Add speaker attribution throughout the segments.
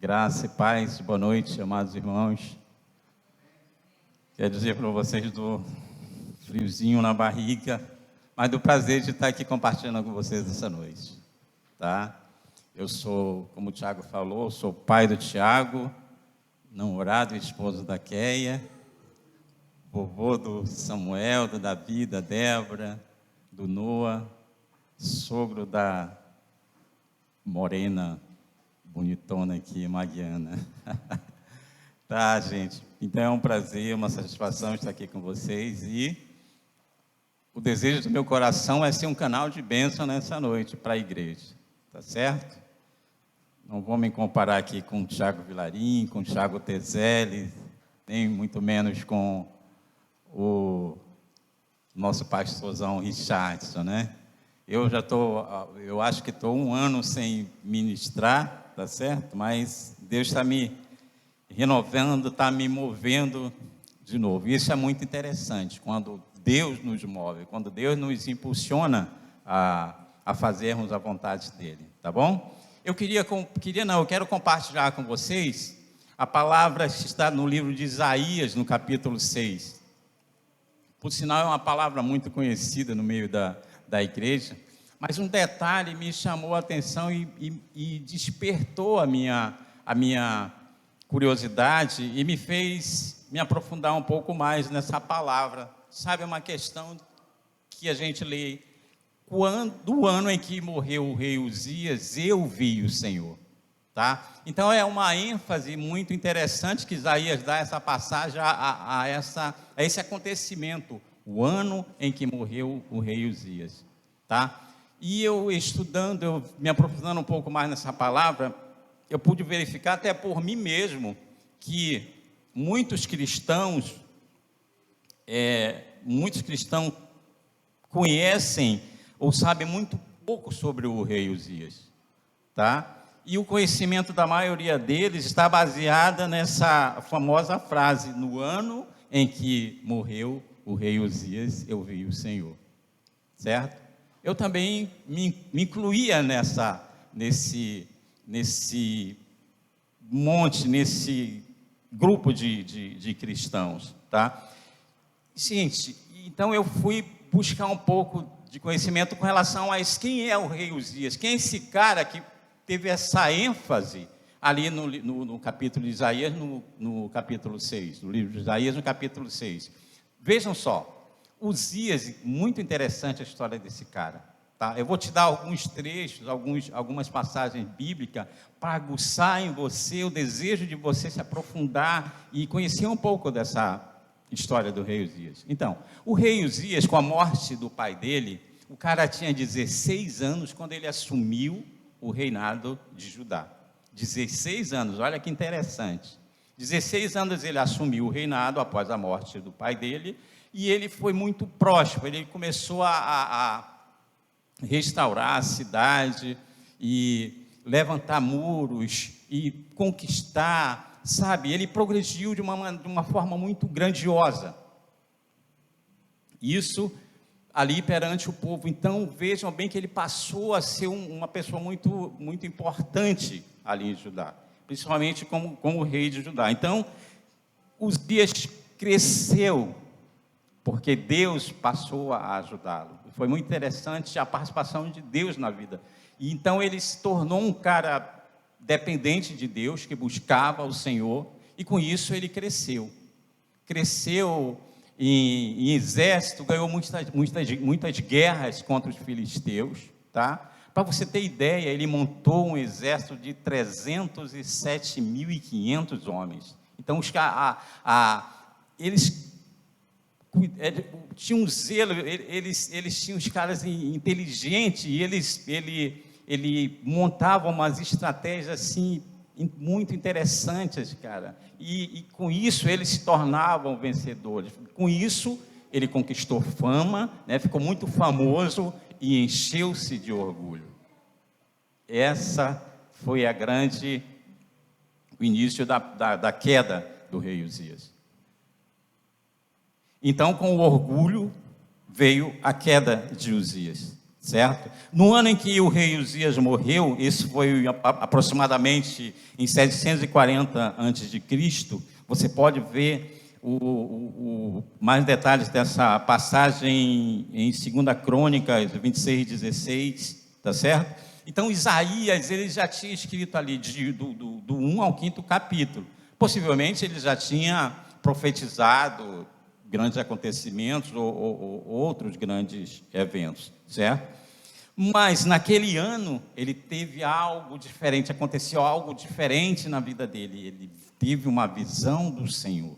Speaker 1: Graça e paz, boa noite, amados irmãos. Quero dizer para vocês do friozinho na barriga, mas do prazer de estar aqui compartilhando com vocês essa noite, tá? Eu sou, como o Tiago falou, sou pai do Tiago, namorado e esposo da Keia, vovô do Samuel, do Davi, da Débora, do Noah, sogro da Morena, bonitona aqui, Magiana. Tá, gente? Então é um prazer, uma satisfação estar aqui com vocês e o desejo do meu coração é ser um canal de bênção nessa noite para a igreja, tá certo? Não vou me comparar aqui com o Tiago Vilarim, com o Tiago Tezelli, nem muito menos com o nosso pastorzão Richardson, né? Eu acho que estou 1 ano sem ministrar, tá certo? Mas Deus está me renovando, está me movendo de novo. Isso é muito interessante, quando Deus nos move, quando Deus nos impulsiona a fazermos a vontade dEle, tá bom? Eu quero compartilhar com vocês a palavra que está no livro de Isaías, no capítulo 6. Por sinal, é uma palavra muito conhecida no meio da igreja, mas um detalhe me chamou a atenção e despertou a minha curiosidade e me fez me aprofundar um pouco mais nessa palavra. Sabe, é uma questão que a gente lê: do ano em que morreu o rei Uzias, eu vi o Senhor. Tá? Então é uma ênfase muito interessante que Isaías dá essa passagem a esse acontecimento, o ano em que morreu o rei Uzias, tá? E eu estudando, eu me aprofundando um pouco mais nessa palavra, eu pude verificar até por mim mesmo que muitos cristãos conhecem ou sabem muito pouco sobre o rei Uzias, tá? E o conhecimento da maioria deles está baseada nessa famosa frase: no ano em que morreu o rei Uzias, eu vi o Senhor, certo? Eu também me incluía nesse grupo de cristãos, tá? Gente, então eu fui buscar um pouco de conhecimento com relação a isso. Quem é o rei Uzias? Quem é esse cara que teve essa ênfase ali no capítulo de Isaías, no capítulo 6, no livro de Isaías, no capítulo 6. Vejam só, Uzias, muito interessante a história desse cara, tá? Eu vou te dar alguns trechos, algumas passagens bíblicas, para aguçar em você o desejo de você se aprofundar e conhecer um pouco dessa história do rei Uzias. Então, o rei Uzias, com a morte do pai dele, o cara tinha 16 anos quando ele assumiu o reinado de Judá. 16 anos, olha que interessante. 16 anos ele assumiu o reinado após a morte do pai dele, e ele foi muito próspero. Ele começou a restaurar a cidade e levantar muros e conquistar, sabe? Ele progrediu de uma forma muito grandiosa. Isso ali perante o povo. Então vejam bem que ele passou a ser uma pessoa muito, muito importante ali em Judá, principalmente como rei de Judá. Então Uzias cresceu porque Deus passou a ajudá-lo. Foi muito interessante a participação de Deus na vida. E então ele se tornou um cara dependente de Deus, que buscava o Senhor, e com isso ele cresceu em exército, ganhou muitas guerras contra os filisteus, tá? Para você ter ideia, ele montou um exército de 307.500 homens. Então eles tinham um zelo, eles tinham os caras inteligentes, e ele montava umas estratégias assim muito interessantes, cara, e com isso eles se tornavam vencedores. Com isso ele conquistou fama, né? Ficou muito famoso e encheu-se de orgulho. Essa foi o início da queda do rei Uzias. Então, com o orgulho veio a queda de Uzias, certo? No ano em que o rei Uzias morreu, isso foi aproximadamente em 740 a.C., você pode ver mais detalhes dessa passagem em 2 Crônicas 26:16, tá certo? Então Isaías, ele já tinha escrito ali do 1 ao 5º capítulo. Possivelmente ele já tinha profetizado grandes acontecimentos ou outros grandes eventos, certo? Mas naquele ano ele teve algo diferente, aconteceu algo diferente na vida dele. Ele teve uma visão do Senhor.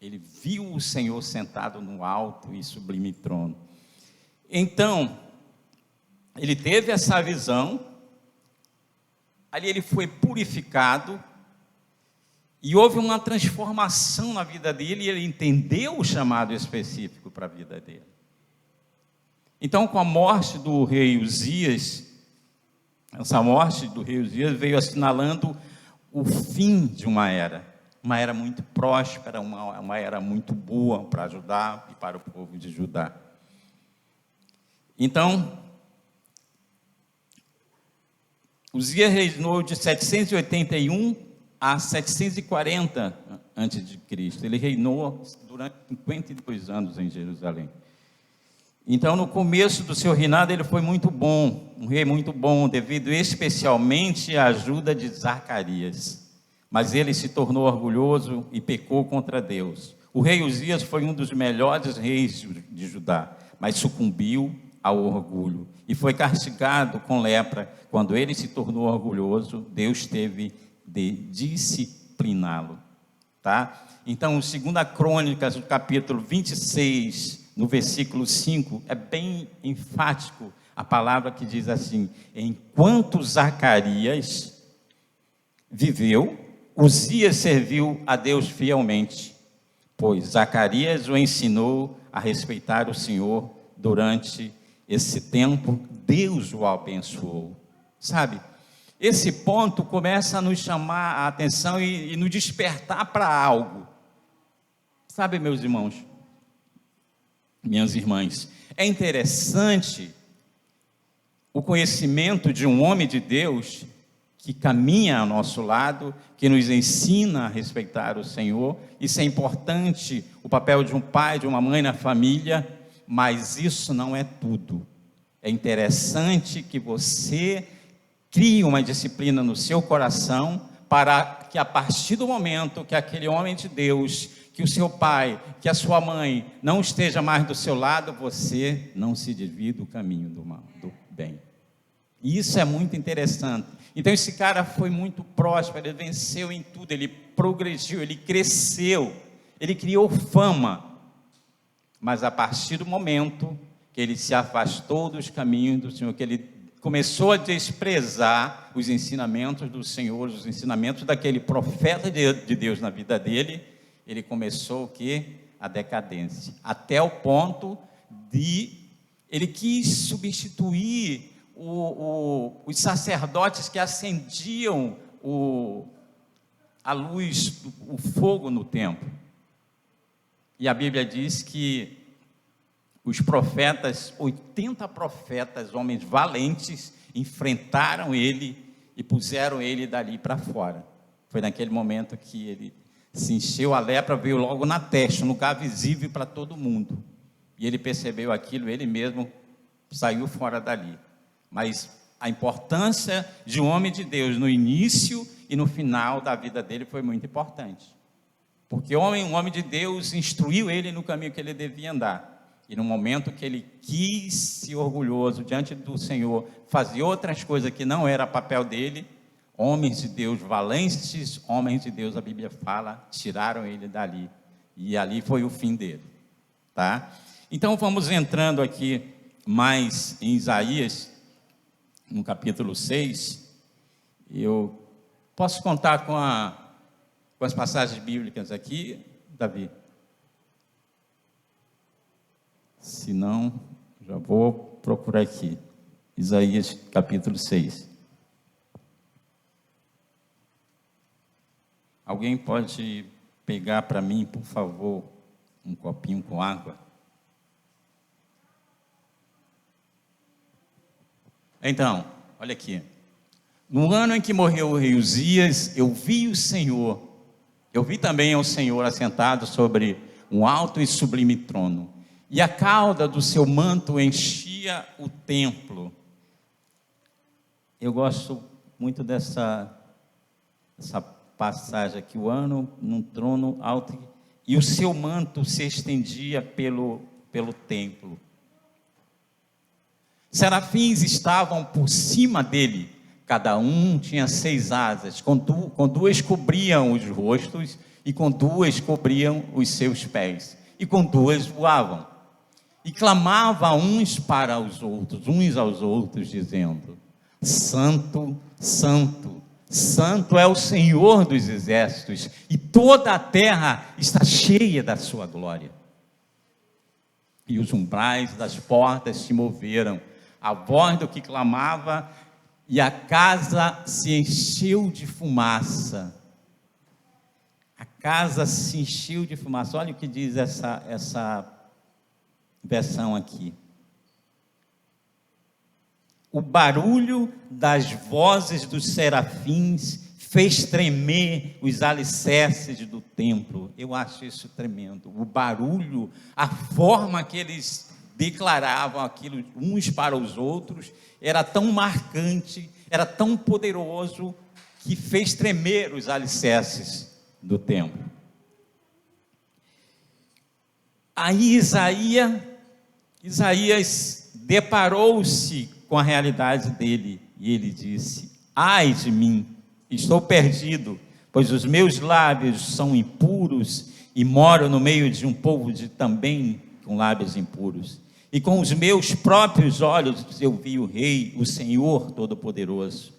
Speaker 1: Ele viu o Senhor sentado no alto e sublime trono. Então, ele teve essa visão, ali ele foi purificado, e houve uma transformação na vida dele, e ele entendeu o chamado específico para a vida dele. Então, com a morte do rei Uzias, essa morte do rei Uzias veio assinalando o fim de uma era muito próspera, uma era muito boa para ajudar e para o povo de Judá. Então, Uzias reinou de 781 a 740 a.C. Ele reinou durante 52 anos em Jerusalém. Então, no começo do seu reinado, ele foi muito bom, um rei muito bom, devido especialmente à ajuda de Zacarias. Mas ele se tornou orgulhoso e pecou contra Deus. O rei Uzias foi um dos melhores reis de Judá, mas sucumbiu ao orgulho e foi castigado com lepra. Quando ele se tornou orgulhoso, Deus teve de discipliná-lo, tá? Então, 2 Crônicas, no capítulo 26, no versículo 5, é bem enfático a palavra que diz assim: enquanto Zacarias viveu, Uzias serviu a Deus fielmente, pois Zacarias o ensinou a respeitar o Senhor. Durante esse tempo, Deus o abençoou. Sabe, esse ponto começa a nos chamar a atenção e nos despertar para algo. Sabe, meus irmãos, minhas irmãs, é interessante o conhecimento de um homem de Deus que caminha ao nosso lado, que nos ensina a respeitar o Senhor. Isso é importante, o papel de um pai, de uma mãe na família, mas isso não é tudo. É interessante que você crie uma disciplina no seu coração, para que a partir do momento que aquele homem de Deus, que o seu pai, que a sua mãe não esteja mais do seu lado, você não se desvie do caminho do bem. E isso é muito interessante. Então esse cara foi muito próspero, ele venceu em tudo, ele progrediu, ele cresceu, ele criou fama. Mas a partir do momento que ele se afastou dos caminhos do Senhor, que ele começou a desprezar os ensinamentos do Senhor, os ensinamentos daquele profeta de Deus na vida dele, ele começou o quê? A decadência. Até o ponto de ele quis substituir os sacerdotes que acendiam a luz, o fogo no templo. E a Bíblia diz que os profetas, 80 profetas, homens valentes, enfrentaram ele e puseram ele dali para fora. Foi naquele momento que ele se encheu, a lepra veio logo na testa, um lugar visível para todo mundo. E ele percebeu aquilo, ele mesmo saiu fora dali. Mas a importância de um homem de Deus no início e no final da vida dele foi muito importante. Porque um homem de Deus instruiu ele no caminho que ele devia andar. E no momento que ele quis ser orgulhoso diante do Senhor, fazer outras coisas que não era papel dele, homens de Deus valentes, homens de Deus, a Bíblia fala, tiraram ele dali. E ali foi o fim dele, tá? Então vamos entrando aqui mais em Isaías, no capítulo 6. Eu posso contar com as passagens bíblicas aqui, Davi? Se não, já vou procurar aqui. Isaías capítulo 6. Alguém pode pegar para mim, por favor, um copinho com água? Então, olha aqui. No ano em que morreu o rei Uzias, eu vi o Senhor. Eu vi também o Senhor assentado sobre um alto e sublime trono. E a cauda do seu manto enchia o templo. Eu gosto muito dessa passagem aqui. O ano num trono alto e o seu manto se estendia pelo templo. Serafins estavam por cima dele, cada um tinha 6 asas, com 2 cobriam os rostos, e com 2 cobriam os seus pés, e com 2 voavam, e clamavam uns aos outros, dizendo: Santo, Santo, Santo é o Senhor dos exércitos, e toda a terra está cheia da sua glória. E os umbrais das portas se moveram, a voz do que clamava, e a casa se encheu de fumaça. A casa se encheu de fumaça. Olha o que diz essa versão aqui. O barulho das vozes dos serafins fez tremer os alicerces do templo. Eu acho isso tremendo. O barulho, a forma que eles declaravam aquilo uns para os outros, era tão marcante, era tão poderoso, que fez tremer os alicerces do templo. Aí Isaías deparou-se com a realidade dele, e ele disse: ai de mim, estou perdido, pois os meus lábios são impuros, e moro no meio de um povo também com lábios impuros. E com os meus próprios olhos eu vi o Rei, o Senhor Todo-Poderoso.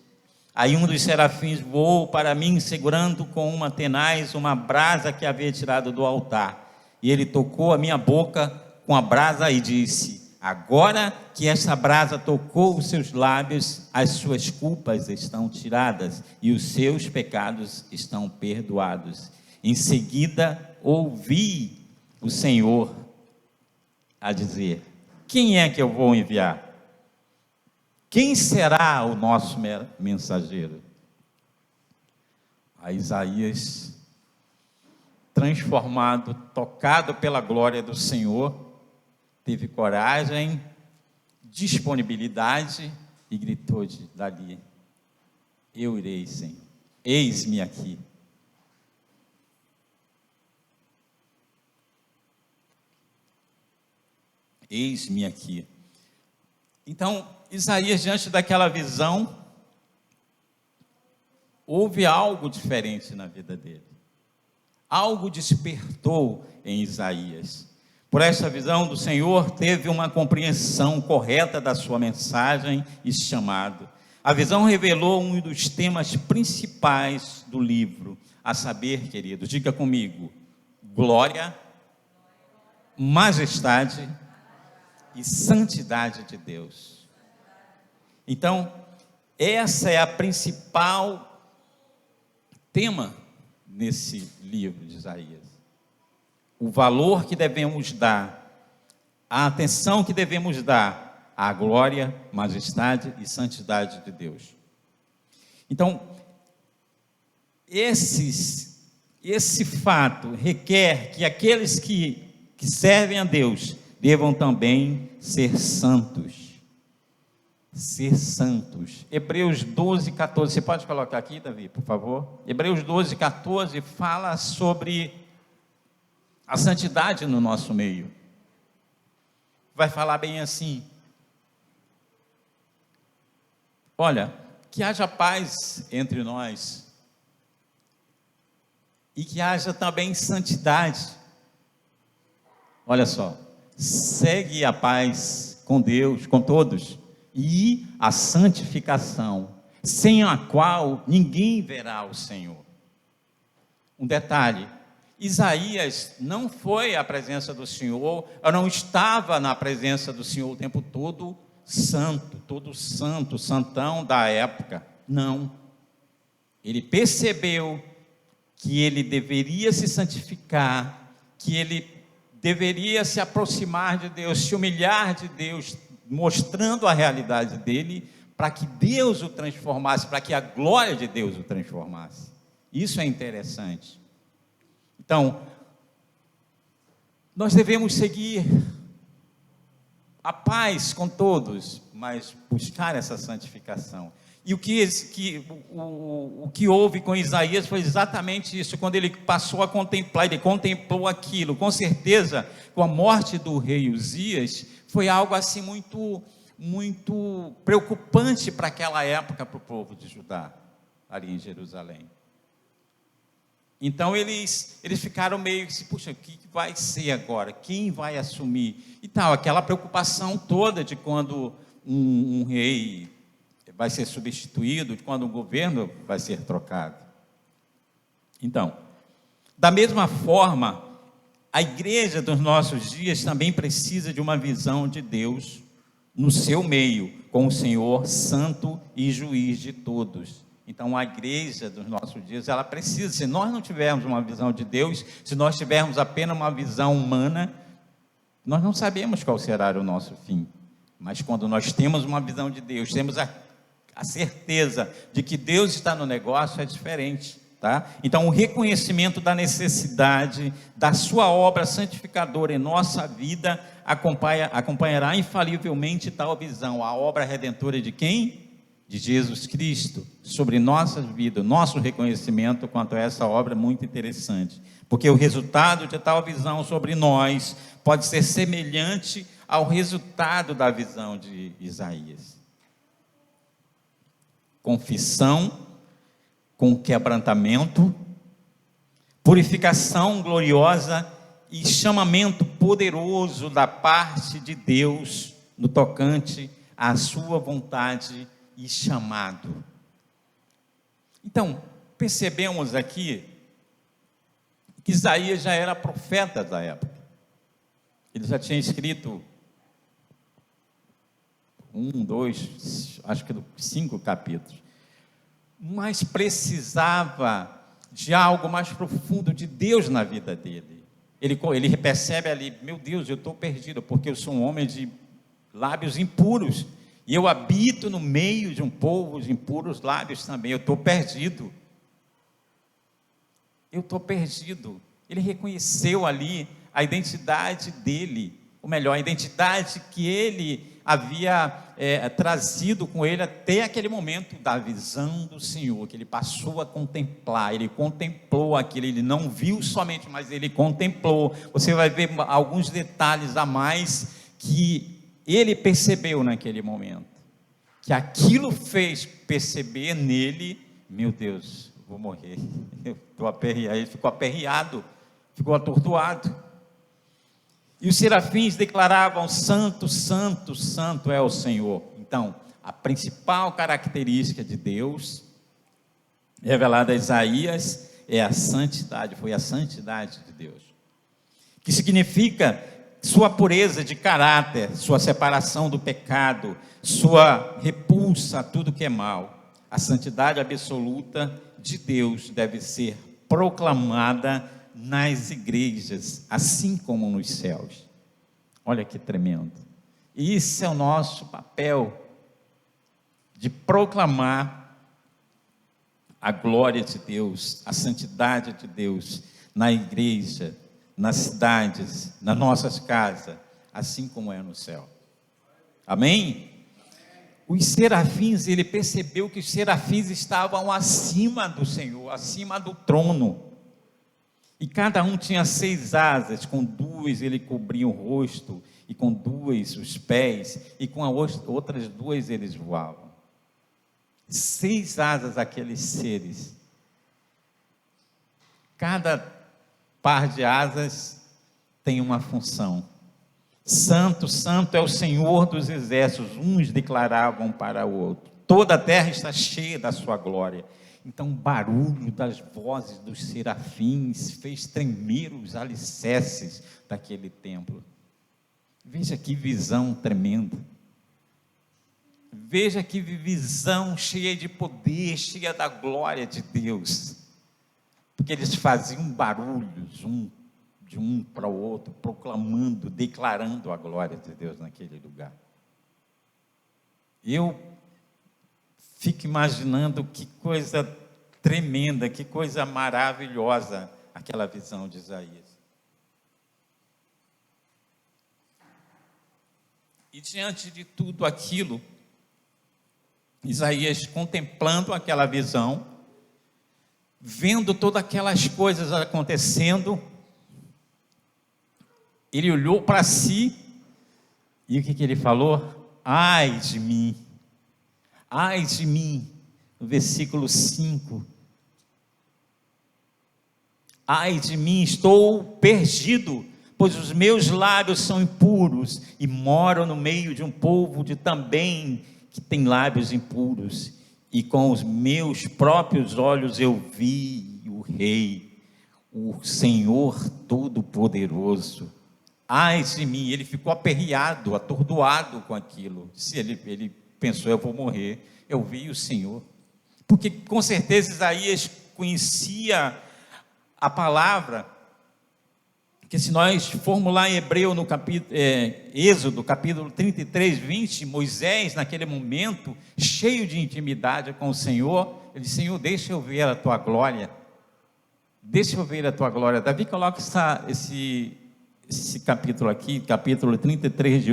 Speaker 1: Aí um dos serafins voou para mim, segurando com uma tenaz uma brasa que havia tirado do altar. E ele tocou a minha boca com a brasa e disse: agora que essa brasa tocou os seus lábios, as suas culpas estão tiradas e os seus pecados estão perdoados. Em seguida ouvi o Senhor a dizer: quem é que eu vou enviar? Quem será o nosso mensageiro? A Isaías, transformado, tocado pela glória do Senhor, teve coragem, disponibilidade e gritou dali: eu irei, Senhor, eis-me aqui. Eis-me aqui. Então, Isaías, diante daquela visão, houve algo diferente na vida dele. Algo despertou em Isaías. Por essa visão do Senhor, teve uma compreensão correta da sua mensagem e chamado. A visão revelou um dos temas principais do livro, a saber, querido, diga comigo: glória, majestade e santidade de Deus. Então, essa é a principal tema nesse livro de Isaías. O valor que devemos dar, a atenção que devemos dar à glória, majestade e santidade de Deus. Então, esse fato requer que aqueles que servem a Deus devam também ser santos. Ser santos. Hebreus 12, 14. Você pode colocar aqui, Davi, por favor? Hebreus 12, 14 fala sobre a santidade no nosso meio. Vai falar bem assim: olha, que haja paz entre nós e que haja também santidade. Olha só, segue a paz com Deus, com todos, e a santificação, sem a qual ninguém verá o Senhor. Um detalhe: Isaías não foi à presença do Senhor, eu não estava na presença do Senhor o tempo todo santo, santão da época. Não. Ele percebeu que ele deveria se santificar, que ele deveria se aproximar de Deus, se humilhar de Deus, mostrando a realidade dele, para que Deus o transformasse, para que a glória de Deus o transformasse. Isso é interessante. Então, nós devemos seguir a paz com todos, mas buscar essa santificação. E o que houve com Isaías foi exatamente isso. Quando ele passou a contemplar, ele contemplou aquilo. Com certeza, com a morte do rei Uzias, foi algo assim muito preocupante para aquela época, para o povo de Judá, ali em Jerusalém. Então eles ficaram meio assim, puxa, o que vai ser agora? Quem vai assumir? E tal, aquela preocupação toda de quando um rei vai ser substituído, de quando um governo vai ser trocado. Então, da mesma forma, a igreja dos nossos dias também precisa de uma visão de Deus no seu meio, com o Senhor santo e juiz de todos. Então a igreja dos nossos dias, ela precisa, se nós não tivermos uma visão de Deus, se nós tivermos apenas uma visão humana, nós não sabemos qual será o nosso fim. Mas quando nós temos uma visão de Deus, temos a certeza de que Deus está no negócio, é diferente, tá? Então o reconhecimento da necessidade da sua obra santificadora em nossa vida acompanhará infalivelmente tal visão, a obra redentora de quem? De Jesus Cristo, sobre nossas vidas, nosso reconhecimento quanto a essa obra é muito interessante, porque o resultado de tal visão sobre nós pode ser semelhante ao resultado da visão de Isaías. Confissão com quebrantamento, purificação gloriosa e chamamento poderoso da parte de Deus no tocante à sua vontade e chamado. Então, percebemos aqui que Isaías já era profeta da época. Ele já tinha escrito 5 capítulos. Mas precisava de algo mais profundo de Deus na vida dele. Ele percebe ali, meu Deus, eu estou perdido, porque eu sou um homem de lábios impuros, e eu habito no meio de um povo de impuros lábios também, eu estou perdido. Ele reconheceu ali a identidade dele, ou melhor, a identidade que ele havia trazido com ele até aquele momento da visão do Senhor, que ele passou a contemplar, ele contemplou aquilo, ele não viu somente, mas ele contemplou. Você vai ver alguns detalhes a mais que ele percebeu naquele momento, que aquilo fez perceber nele, meu Deus, vou morrer, eu estou aperreado. Ele ficou aperreado, ficou atordoado. E os serafins declaravam: santo, santo, santo é o Senhor. Então, a principal característica de Deus, revelada a Isaías, é a santidade, foi a santidade de Deus, que significa sua pureza de caráter, sua separação do pecado, sua repulsa a tudo que é mal. A santidade absoluta de Deus deve ser proclamada nas igrejas, assim como nos céus. Olha que tremendo. E isso é o nosso papel, de proclamar a glória de Deus, a santidade de Deus na igreja, nas cidades, nas nossas casas, assim como é no céu. Amém? Os serafins, ele percebeu que os serafins estavam acima do Senhor, acima do trono. E cada um tinha 6 asas, com 2 ele cobria o rosto, e com 2 os pés, e com as outras 2 eles voavam. 6 asas aqueles seres. Cada par de asas tem uma função. Santo, santo é o Senhor dos exércitos, uns declaravam para o outro. Toda a terra está cheia da sua glória. Então o barulho das vozes dos serafins fez tremer os alicerces daquele templo. Veja que visão tremenda. Veja que visão cheia de poder, cheia da glória de Deus. Porque eles faziam barulhos, de um para o outro, proclamando, declarando a glória de Deus naquele lugar. Eu fico imaginando que coisa tremenda, que coisa maravilhosa aquela visão de Isaías. E diante de tudo aquilo, Isaías contemplando aquela visão, vendo todas aquelas coisas acontecendo, ele olhou para si, e o que ele falou? Ai de mim, no versículo 5, ai de mim, estou perdido, pois os meus lábios são impuros, e moro no meio de um povo também que tem lábios impuros, e com os meus próprios olhos eu vi o Rei, o Senhor Todo-Poderoso. Ai de mim, ele ficou aperreado, atordoado com aquilo. Se ele pensou, eu vou morrer, eu vi o Senhor, porque com certeza Isaías conhecia a palavra, que se nós formos lá em Hebreu, no Êxodo, capítulo 33, 20, Moisés, naquele momento, cheio de intimidade com o Senhor, ele disse: Senhor, deixa eu ver a tua glória, deixa eu ver a tua glória. Davi coloca esse capítulo aqui, capítulo 33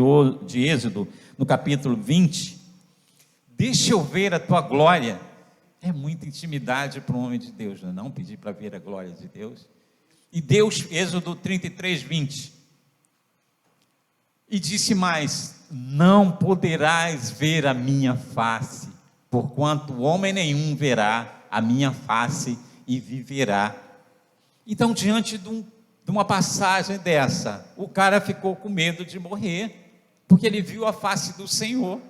Speaker 1: de Êxodo, no capítulo 20, deixa eu ver a tua glória. É muita intimidade para um homem de Deus, não pedir para ver a glória de Deus. E Deus, Êxodo 33, 20, e disse mais: não poderás ver a minha face, porquanto homem nenhum verá a minha face e viverá. Então, diante de uma passagem dessa, o cara ficou com medo de morrer, porque ele viu a face do Senhor,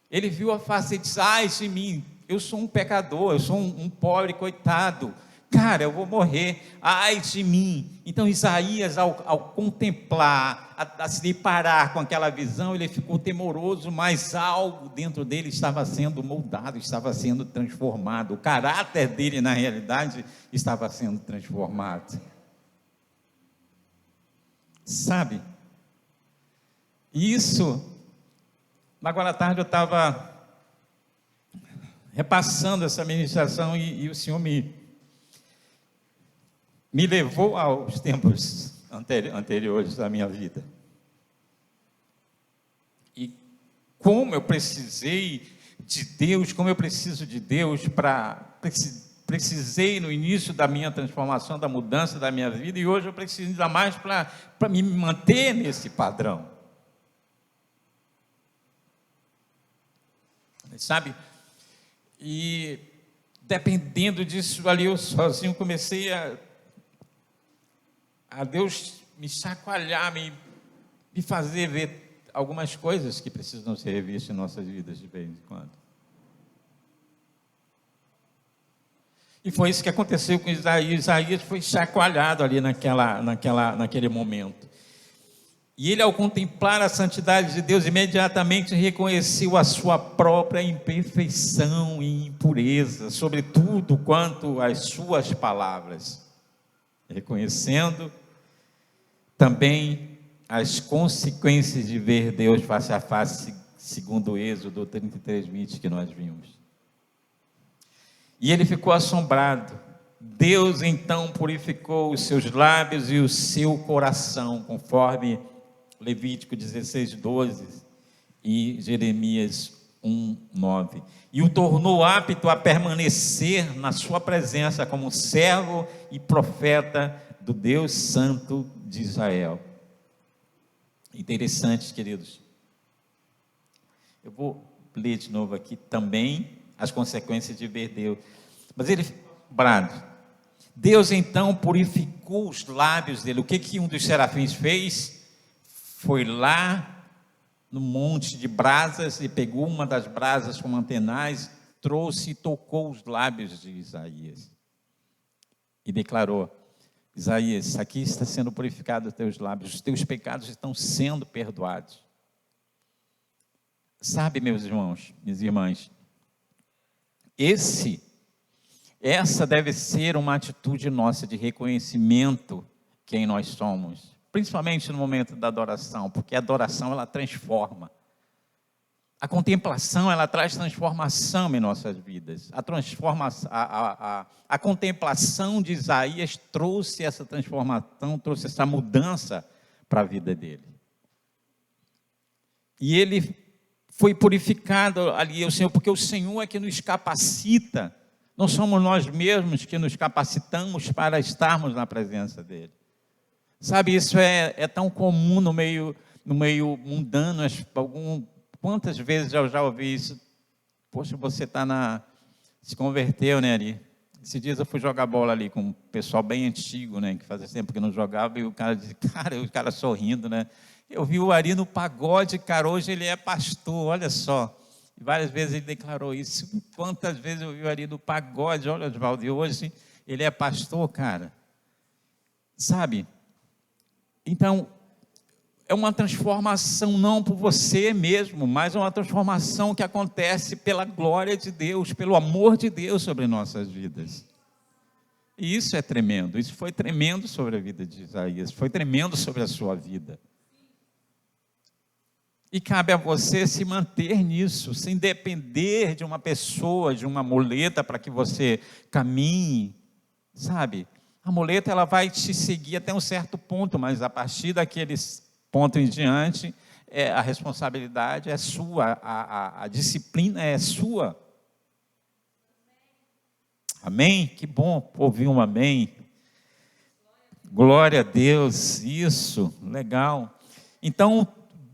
Speaker 1: ele viu a face e disse: ai de mim, eu sou um pecador, eu sou um pobre coitado, cara, eu vou morrer, ai de mim. Então Isaías, ao contemplar, a se deparar com aquela visão, ele ficou temoroso, mas algo dentro dele estava sendo moldado, estava sendo transformado, o caráter dele na realidade estava sendo transformado, sabe? Isso, agora à tarde eu estava repassando essa ministração e o Senhor me levou aos tempos anteriores da minha vida. E como eu precisei de Deus, como eu preciso de Deus precisei no início da minha transformação, da mudança da minha vida, e hoje eu preciso ainda mais para me manter nesse padrão. Sabe? E dependendo disso ali, eu sozinho comecei a Deus me chacoalhar, me fazer ver algumas coisas que precisam ser revistas em nossas vidas de vez em quando. E foi isso que aconteceu com Isaías. Isaías foi chacoalhado ali naquele momento. E ele, ao contemplar a santidade de Deus, imediatamente reconheceu a sua própria imperfeição e impureza, sobretudo quanto às suas palavras, reconhecendo também as consequências de ver Deus face a face, segundo o Êxodo 33, 20, que nós vimos. E ele ficou assombrado. Deus então purificou os seus lábios e o seu coração, conforme Levítico 16, 12 e Jeremias 1, 9. E o tornou apto a permanecer na sua presença como servo e profeta do Deus Santo de Israel. Interessante, queridos. Eu vou ler de novo aqui também as consequências de ver Deus. Mas ele ficou brado. Deus então purificou os lábios dele. O que um dos serafins fez? Foi lá no monte de brasas e pegou uma das brasas com mantenais, trouxe e tocou os lábios de Isaías. E declarou: Isaías, aqui está sendo purificado os teus lábios, os teus pecados estão sendo perdoados. Sabe, meus irmãos, minhas irmãs, essa deve ser uma atitude nossa de reconhecimento quem nós somos, principalmente no momento da adoração, porque a adoração ela transforma. A contemplação, ela traz transformação em nossas vidas. A contemplação de Isaías trouxe essa transformação, trouxe essa mudança para a vida dele. E ele foi purificado ali, o Senhor, porque o Senhor é que nos capacita. Não somos nós mesmos que nos capacitamos para estarmos na presença dele. Sabe, isso é tão comum no meio mundano. Quantas vezes eu já ouvi isso? Poxa, você se converteu, né, Ari? Esses dias eu fui jogar bola ali com um pessoal bem antigo, né, que fazia tempo que não jogava, e o cara sorrindo, né? Eu vi o Ari no pagode, cara, hoje ele é pastor, olha só. Várias vezes ele declarou isso. Quantas vezes eu vi o Ari no pagode, olha, Oswaldo, e hoje ele é pastor, cara. Sabe? Então, é uma transformação não por você mesmo, mas é uma transformação que acontece pela glória de Deus, pelo amor de Deus sobre nossas vidas. E isso é tremendo, isso foi tremendo sobre a vida de Isaías, foi tremendo sobre a sua vida. E cabe a você se manter nisso, sem depender de uma pessoa, de uma muleta para que você caminhe, sabe? A muleta, ela vai te seguir até um certo ponto, mas a partir daqueles ponto em diante, a responsabilidade é sua, a disciplina é sua. Amém? Que bom ouvir um amém. Glória a Deus, isso, legal. Então,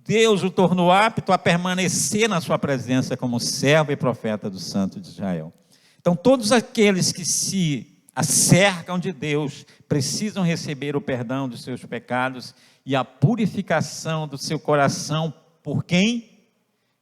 Speaker 1: Deus o tornou apto a permanecer na sua presença como servo e profeta do Santo de Israel. Então, todos aqueles que se acercam de Deus precisam receber o perdão dos seus pecados e a purificação do seu coração. Por quem?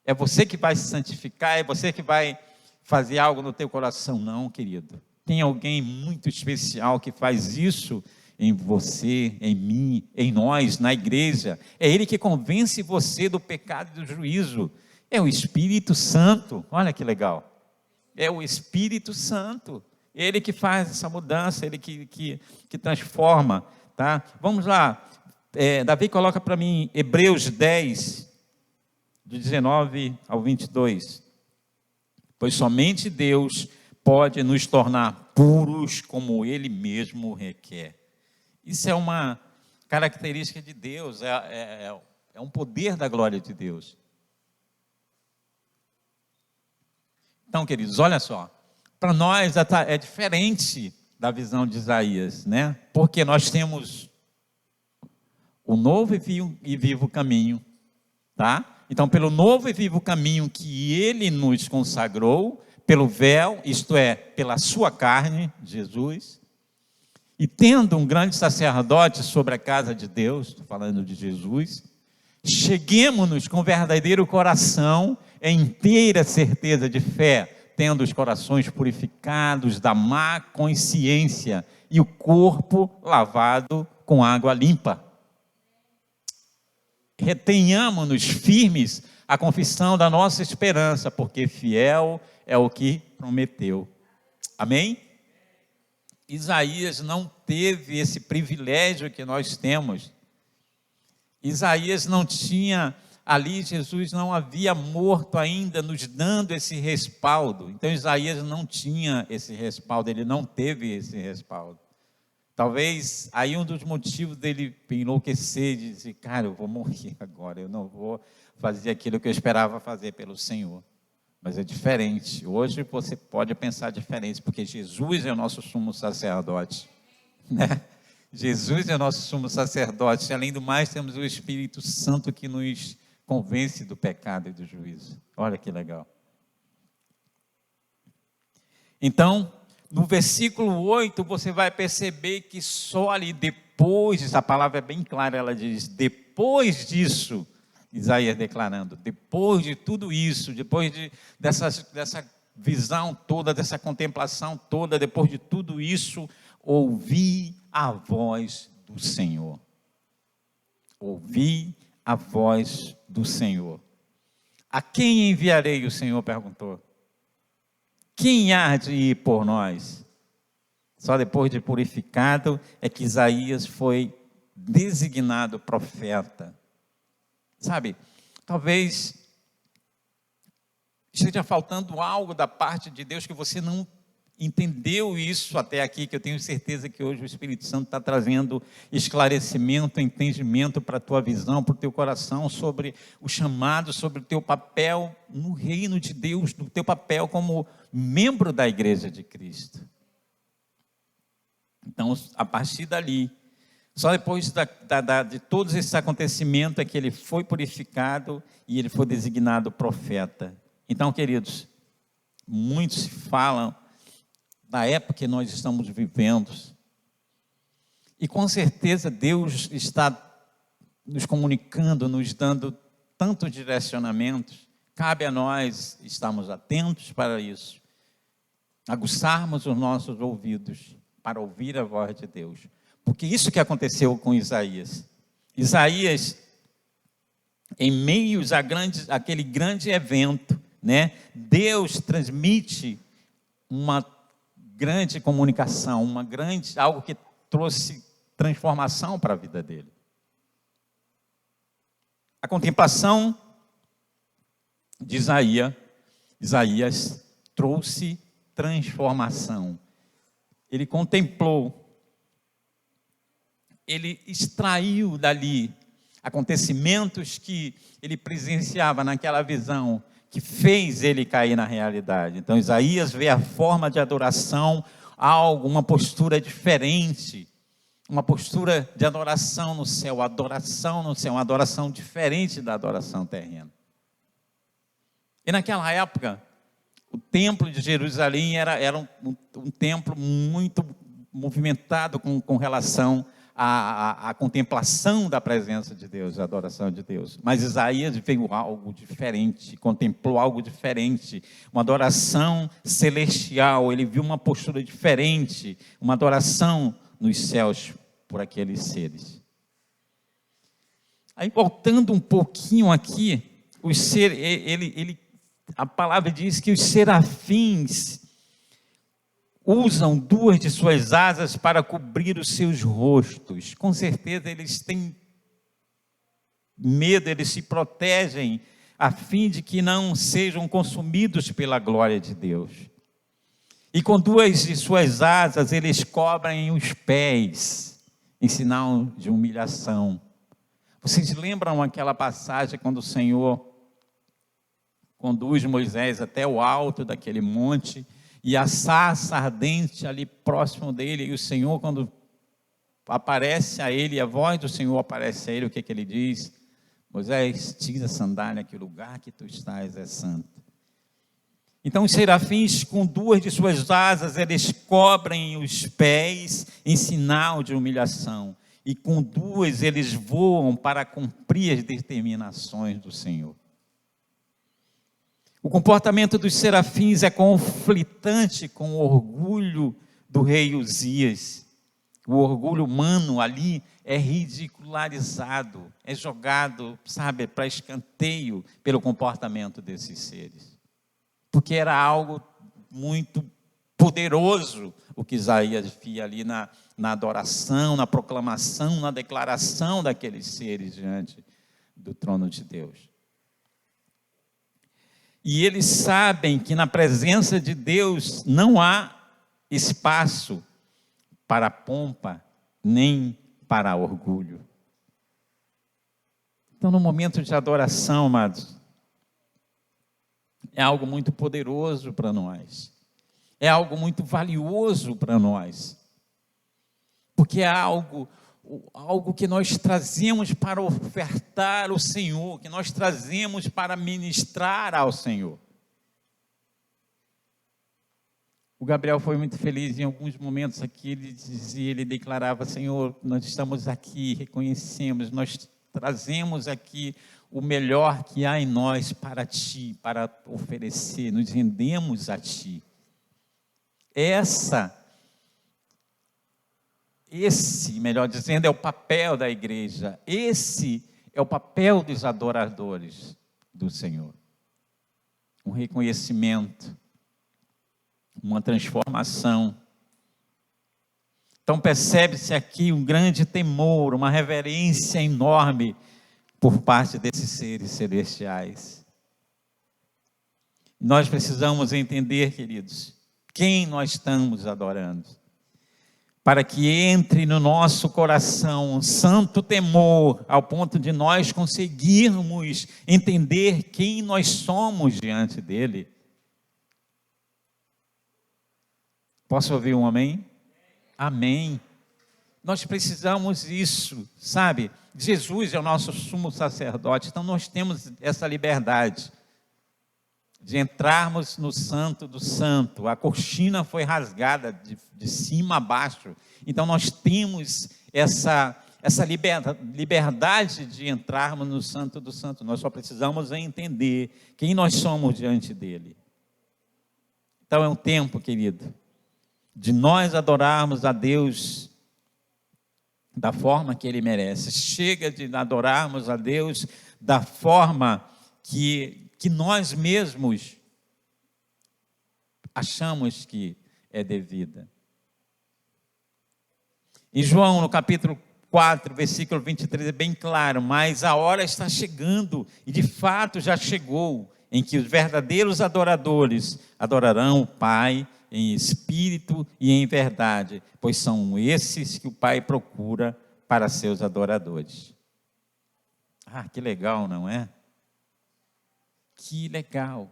Speaker 1: É você que vai se santificar? É você que vai fazer algo no teu coração? Não, querido. Tem alguém muito especial que faz isso em você, em mim, em nós, na igreja. É Ele que convence você do pecado e do juízo. É o Espírito Santo. Olha que legal. É o Espírito Santo. Ele que faz essa mudança, Ele que transforma. Tá? Vamos lá. Davi coloca para mim Hebreus 10, do 19 ao 22. Pois somente Deus pode nos tornar puros como Ele mesmo requer. Isso é uma característica de Deus, é um poder da glória de Deus. Então, queridos, olha só. Para nós é diferente da visão de Isaías, né? Porque nós temos o novo e vivo caminho, tá? Então, pelo novo e vivo caminho que Ele nos consagrou, pelo véu, isto é, pela sua carne, Jesus, e tendo um grande sacerdote sobre a casa de Deus, estou falando de Jesus, cheguemos-nos com verdadeiro coração, em inteira certeza de fé, tendo os corações purificados da má consciência e o corpo lavado com água limpa. Retenhamos-nos firmes a confissão da nossa esperança, porque fiel é o que prometeu. Amém? Isaías não teve esse privilégio que nós temos. Isaías não tinha, ali Jesus não havia morto ainda, nos dando esse respaldo. Então Isaías não tinha esse respaldo, ele não teve esse respaldo. Talvez aí um dos motivos dele enlouquecer, de dizer, cara, eu vou morrer agora, eu não vou fazer aquilo que eu esperava fazer pelo Senhor. Mas é diferente. Hoje você pode pensar diferente, porque Jesus é o nosso sumo sacerdote, né? Jesus é o nosso sumo sacerdote. Além do mais, temos o Espírito Santo que nos convence do pecado e do juízo. Olha que legal. Então, no versículo 8, você vai perceber que só ali depois, a palavra é bem clara, ela diz, depois disso, Isaías declarando, depois de tudo isso, depois dessa visão toda, dessa contemplação toda, depois de tudo isso, ouvi a voz do Senhor. Ouvi a voz do Senhor. A quem enviarei, o Senhor perguntou. Quem há de ir por nós? Só depois de purificado é que Isaías foi designado profeta. Sabe, talvez
Speaker 2: esteja faltando algo da parte de Deus, que você não entendeu isso até aqui, que eu tenho certeza que hoje o Espírito Santo está trazendo esclarecimento, entendimento para a tua visão, para o teu coração, sobre o chamado, sobre o teu papel no reino de Deus, do teu papel como membro da igreja de Cristo. Então, a partir dali, só depois de todos esses acontecimentos é que ele foi purificado e ele foi designado profeta. Então, queridos, muitos falam da época que nós estamos vivendo, e com certeza Deus está nos comunicando, nos dando tantos direcionamentos. Cabe a nós estarmos atentos para isso, aguçarmos os nossos ouvidos para ouvir a voz de Deus, porque isso que aconteceu com Isaías. Isaías, em meio àquele grande evento, né, Deus transmite uma grande comunicação, algo que trouxe transformação para a vida dele. A contemplação de Isaías trouxe transformação. Ele contemplou, ele extraiu dali acontecimentos que ele presenciava naquela visão, que fez ele cair na realidade. Então, Isaías vê a forma de adoração, uma postura diferente, uma postura de adoração no céu, uma adoração diferente da adoração terrena. E naquela época, o templo de Jerusalém era um templo muito movimentado com relação à contemplação da presença de Deus, a adoração de Deus. Mas Isaías veio algo diferente, contemplou algo diferente, uma adoração celestial. Ele viu uma postura diferente, uma adoração nos céus por aqueles seres. Aí, voltando um pouquinho aqui, a palavra diz que os serafins usam 2 de suas asas para cobrir os seus rostos. Com certeza eles têm medo, eles se protegem a fim de que não sejam consumidos pela glória de Deus. E com 2 de suas asas eles cobrem os pés, em sinal de humilhação. Vocês lembram aquela passagem quando o Senhor conduz Moisés até o alto daquele monte, e a sarça ardente ali próximo dele, e o Senhor, quando aparece a ele, a voz do Senhor aparece a ele, o que ele diz? Moisés, tira a sandália, que o lugar que tu estás é santo. Então os serafins, com 2 de suas asas, eles cobrem os pés em sinal de humilhação, e com 2 eles voam para cumprir as determinações do Senhor. O comportamento dos serafins é conflitante com o orgulho do rei Uzias. O orgulho humano ali é ridicularizado, é jogado, para escanteio pelo comportamento desses seres. Porque era algo muito poderoso o que Isaías via ali na adoração, na proclamação, na declaração daqueles seres diante do trono de Deus. E eles sabem que na presença de Deus não há espaço para pompa, nem para orgulho. Então, no momento de adoração, amados, é algo muito poderoso para nós. É algo muito valioso para nós. Porque é algo que nós trazemos para ofertar ao Senhor, que nós trazemos para ministrar ao Senhor. O Gabriel foi muito feliz em alguns momentos aqui, ele declarava: Senhor, nós estamos aqui, reconhecemos, nós trazemos aqui o melhor que há em nós para Ti, para oferecer, nos rendemos a Ti. Esse, melhor dizendo, é o papel da igreja. Esse é o papel dos adoradores do Senhor. Um reconhecimento, uma transformação. Então percebe-se aqui um grande temor, uma reverência enorme por parte desses seres celestiais. Nós precisamos entender, queridos, quem nós estamos adorando, para que entre no nosso coração um santo temor, ao ponto de nós conseguirmos entender quem nós somos diante dele. Posso ouvir um amém? Amém. Nós precisamos disso, sabe? Jesus é o nosso sumo sacerdote, então nós temos essa liberdade de entrarmos no santo do santo. A cortina foi rasgada de cima a baixo, então nós temos essa liberdade de entrarmos no santo do santo. Nós só precisamos entender quem nós somos diante dele. Então é um tempo, querido, de nós adorarmos a Deus da forma que ele merece. Chega de adorarmos a Deus da forma que nós mesmos achamos que é devida. Em João, no capítulo 4, versículo 23, é bem claro: mas a hora está chegando, e de fato já chegou, em que os verdadeiros adoradores adorarão o Pai em espírito e em verdade, pois são esses que o Pai procura para seus adoradores. Ah, que legal, não é? Que legal.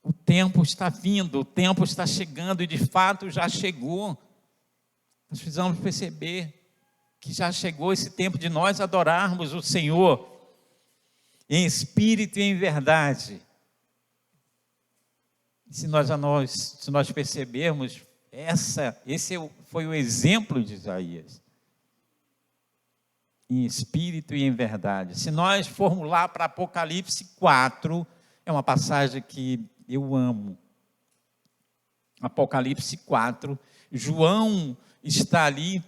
Speaker 2: O tempo está vindo, o tempo está chegando, e de fato já chegou. Nós precisamos perceber que já chegou esse tempo de nós adorarmos o Senhor em espírito e em verdade. Se nós percebermos, esse foi o exemplo de Isaías. Em espírito e em verdade. Se nós formos lá para Apocalipse 4, é uma passagem que eu amo. Apocalipse 4, João está ali,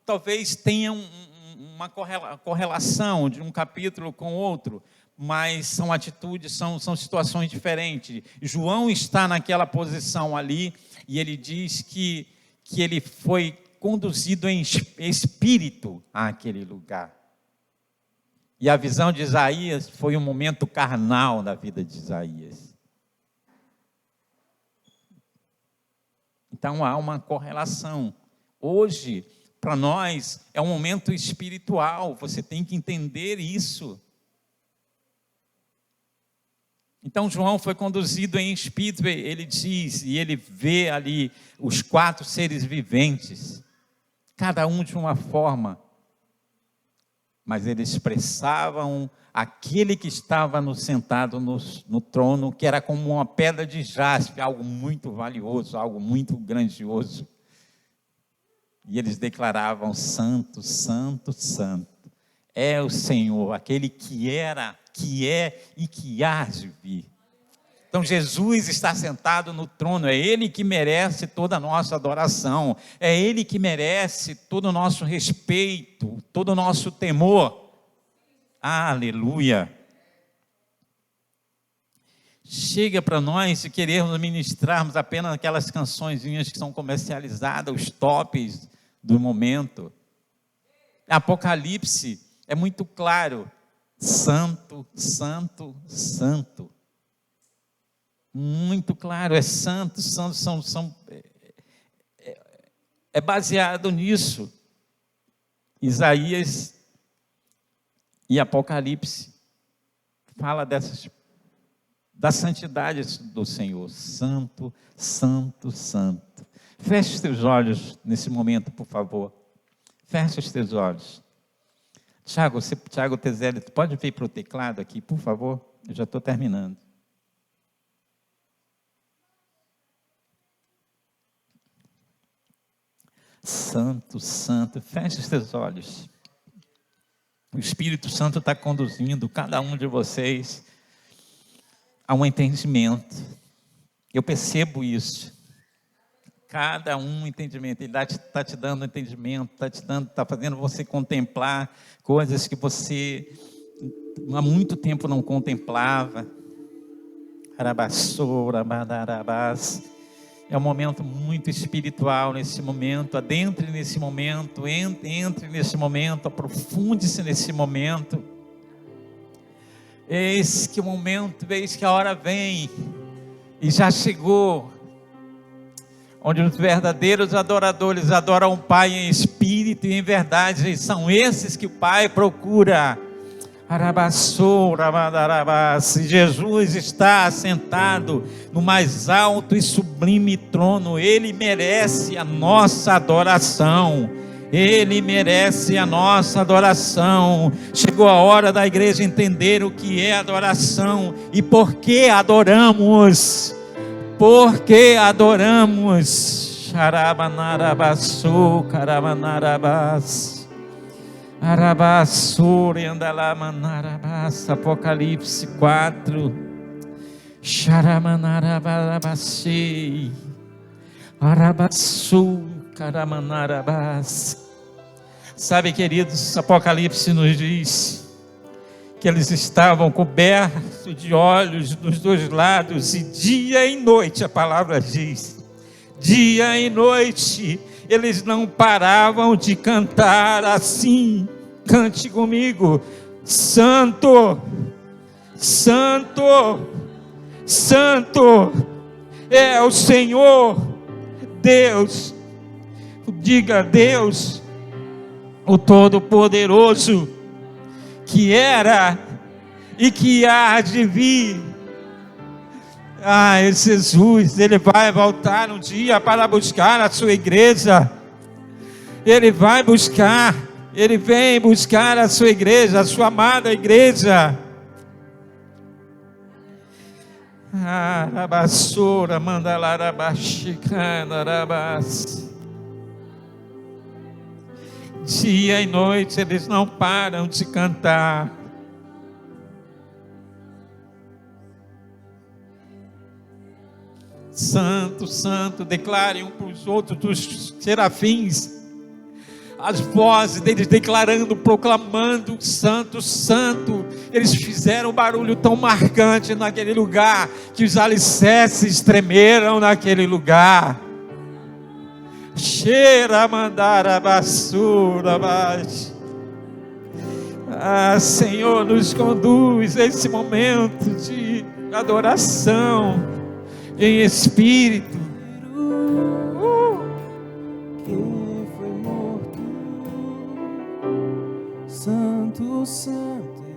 Speaker 2: talvez tenha uma correlação de um capítulo com outro, mas são atitudes, são situações diferentes. João está naquela posição ali, e ele diz que ele foi conduzido em espírito àquele lugar. E a visão de Isaías foi um momento carnal da vida de Isaías. Então há uma correlação. Hoje, para nós, é um momento espiritual, você tem que entender isso. Então João foi conduzido em espírito, ele diz, e ele vê ali os 4 seres viventes, cada um de uma forma, mas eles expressavam aquele que estava sentado no trono, que era como uma pedra de jaspe, algo muito valioso, algo muito grandioso. E eles declaravam: santo, santo, santo, é o Senhor, aquele que era, que é e que há de vir. Então Jesus está sentado no trono, é Ele que merece toda a nossa adoração, é Ele que merece todo o nosso respeito, todo o nosso temor. Aleluia! Chega para nós se querermos ministrarmos apenas aquelas cançõezinhas que são comercializadas, os tops do momento. Apocalipse é muito claro: santo, santo, santo. Muito claro, é santo, é baseado nisso. Isaías e Apocalipse fala da santidade do Senhor. Santo, santo, santo. Feche os teus olhos nesse momento, por favor. Feche os teus olhos. Tiago Tezelli, pode vir para o teclado aqui, por favor? Eu já estou terminando. Santo, santo, feche os teus olhos. O Espírito Santo está conduzindo cada um de vocês a um entendimento. Eu percebo isso. Cada um entendimento. Ele está te dando entendimento, está fazendo você contemplar coisas que você há muito tempo não contemplava. Arabassora, badarabás. É um momento muito espiritual nesse momento. Adentre nesse momento, entre nesse momento, aprofunde-se nesse momento. Eis que o momento, eis que a hora vem, e já chegou, onde os verdadeiros adoradores adoram o Pai em espírito e em verdade, e são esses que o Pai procura. Jesus está assentado no mais alto e sublime trono. Ele merece a nossa adoração. Ele merece a nossa adoração. Chegou a hora da igreja entender o que é adoração e por que adoramos. Por que adoramos? Xarabanarabaçu, carabanarabás. Arabassuri andalamanarabás, Apocalipse 4. Xaramanarabarabasei, Arabassu, caramanarabás. Sabe, queridos, Apocalipse nos diz que eles estavam cobertos de olhos dos dois lados, e dia e noite, a palavra diz, dia e noite, eles não paravam de cantar assim. Cante comigo: Santo, Santo, Santo é o Senhor Deus. Diga: Deus, o Todo-Poderoso, que era e que há de vir. Jesus, Ele vai voltar um dia para buscar a sua igreja. Ele vai buscar, Ele vem buscar a sua igreja, a sua amada igreja. Arabassura, mandalarabashikanaras. Dia e noite eles não param de cantar. Santo, santo, declarem um para os outros dos serafins, as vozes deles declarando, proclamando: santo, santo. Eles fizeram um barulho tão marcante naquele lugar, que os alicerces tremeram naquele lugar. Cheira mandara basura baixo. Senhor, nos conduz a esse momento de adoração em espírito.
Speaker 3: Que foi morto, santo, santo